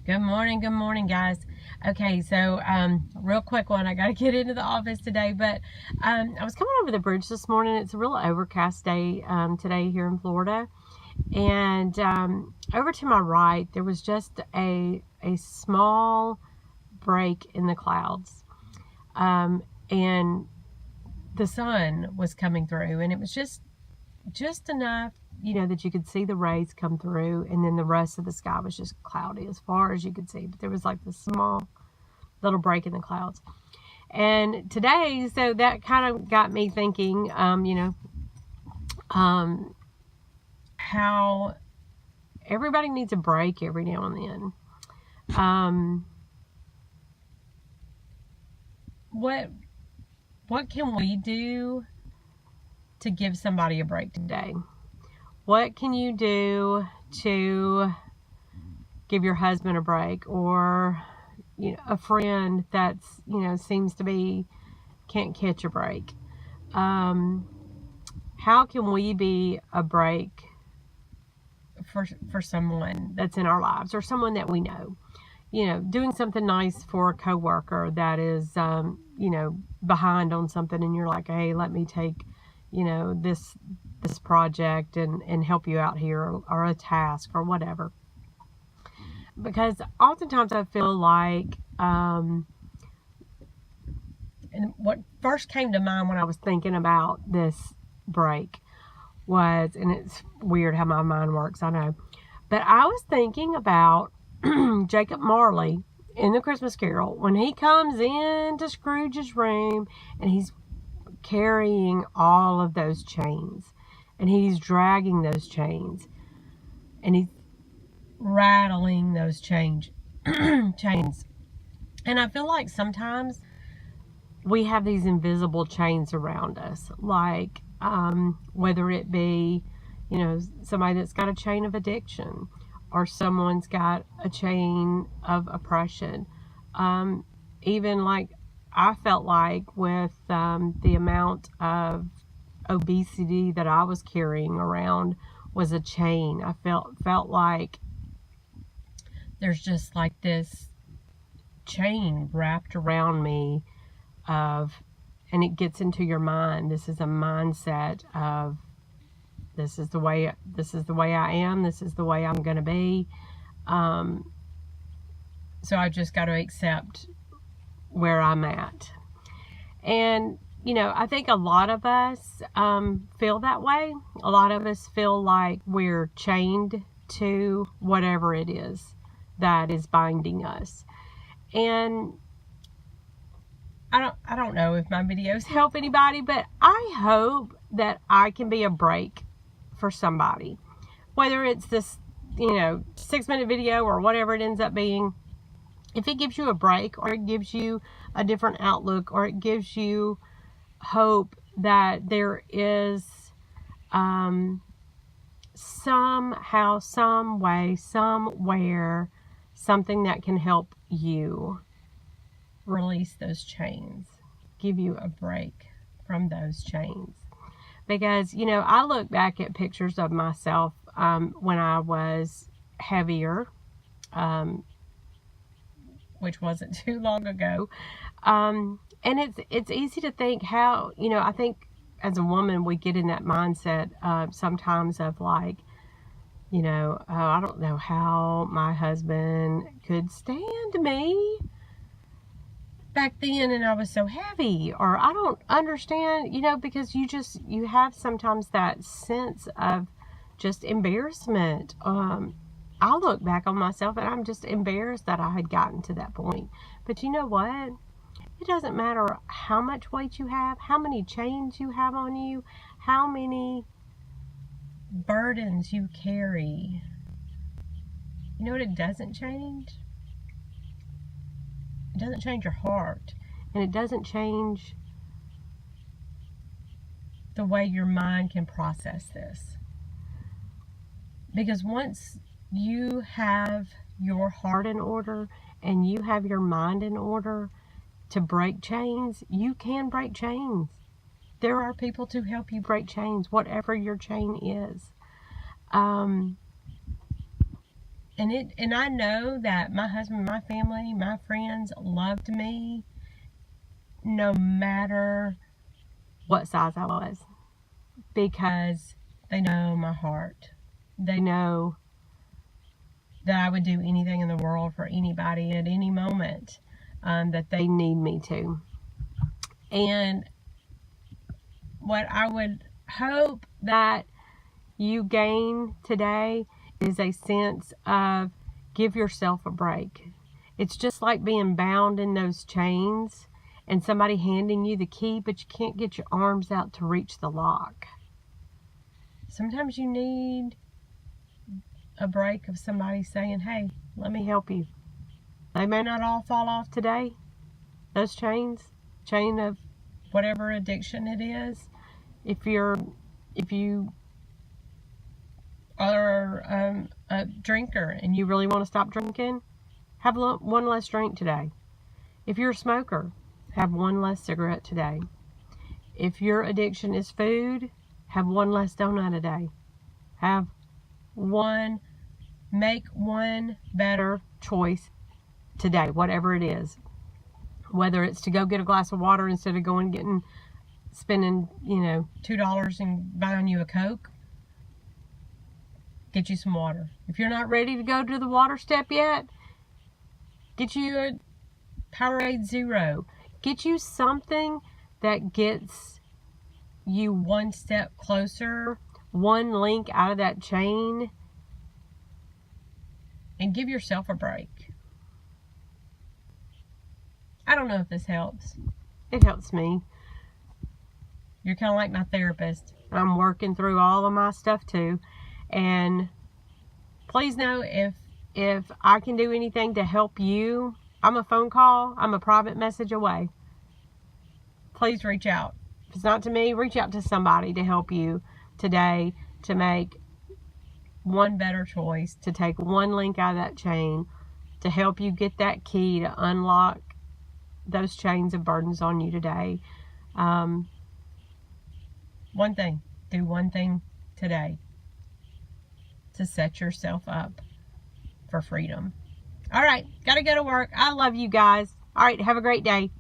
Good morning, guys. Okay, so real quick one. I got to get into the office today, but I was coming over the bridge this morning. It's a real overcast day today here in Florida, and over to my right there was just a small break in the clouds, and the sun was coming through, and it was just enough, that you could see the rays come through, and then the rest of the sky was just cloudy as far as you could see. But there was like this small little break in the clouds. And today, so that kind of got me thinking, how everybody needs a break every now and then. What can we do to give somebody a break today? What can you do to give your husband a break, or a friend that's seems to be can't catch a break? How can we be a break for someone that's in our lives, or someone that we know? Doing something nice for a coworker that is behind on something, and you're like, hey, let me take this project and help you out here, or a task or whatever. Because oftentimes I feel like and what first came to mind when I was thinking about this break was, and it's weird how my mind works, I know, but I was thinking about Jacob Marley in the Christmas Carol, when he comes into Scrooge's room and he's carrying all of those chains, and he's dragging those chains, and he's rattling those chains. And I feel like sometimes we have these invisible chains around us, like whether it be somebody that's got a chain of addiction, or someone's got a chain of oppression. Even like I felt like with the amount of obesity that I was carrying around was a chain. I felt like there's just like this chain wrapped around me and it gets into your mind. This is a mindset of, this is the way I am, this is the way I'm going to be. So I just got to accept where I'm at. And I think a lot of us feel that way. A lot of us feel like we're chained to whatever it is that is binding us. And I don't know if my videos help anybody, but I hope that I can be a break for somebody, whether it's this 6-minute video or whatever it ends up being. If it gives you a break, or it gives you a different outlook, or it gives you hope that there is somehow, some way, somewhere, something that can help you release those chains, give you a break from those chains. Because I look back at pictures of myself when I was heavier, which wasn't too long ago, and it's easy to think how I think as a woman we get in that mindset sometimes of like, oh, I don't know how my husband could stand me back then, and I was so heavy, or I don't understand, because you have sometimes that sense of just embarrassment. I look back on myself and I'm just embarrassed that I had gotten to that point. But you know what? It doesn't matter how much weight you have, how many chains you have on you, how many burdens you carry. You know what it doesn't change? It doesn't change your heart, and it doesn't change the way your mind can process this. Because once you have your heart in order and you have your mind in order to break chains, you can break chains. There are people to help you break chains, whatever your chain is. And I know that my husband, my family, my friends loved me no matter what size I was, because they know my heart. They know that I would do anything in the world for anybody at any moment that they need me to. And what I would hope that you gain today is a sense of give yourself a break. It's just like being bound in those chains and somebody handing you the key, but you can't get your arms out to reach the lock. Sometimes you need a break of somebody saying, hey, let me help you. They may not all fall off today. Those chain of whatever addiction it is. If you are a drinker and you really want to stop drinking, have one less drink today. If you're a smoker, have one less cigarette today. If your addiction is food, have one less donut a day. Make one better choice today, whatever it is. Whether it's to go get a glass of water instead of spending, $2 and buying you a Coke, get you some water. If you're not ready to go to the water step yet, get you a Powerade Zero. Get you something that gets you one step closer, one link out of that chain, and give yourself a break. I don't know if this helps. It helps me. You're kind of like my therapist. I'm working through all of my stuff too. And please know if I can do anything to help you, I'm a phone call, I'm a private message away. Please reach out. If it's not to me, reach out to somebody to help you today to make one better choice, to take one link out of that chain, to help you get that key to unlock those chains of burdens on you today. One thing. Do one thing today to set yourself up for freedom. All right. Got to go to work. I love you guys. All right. Have a great day.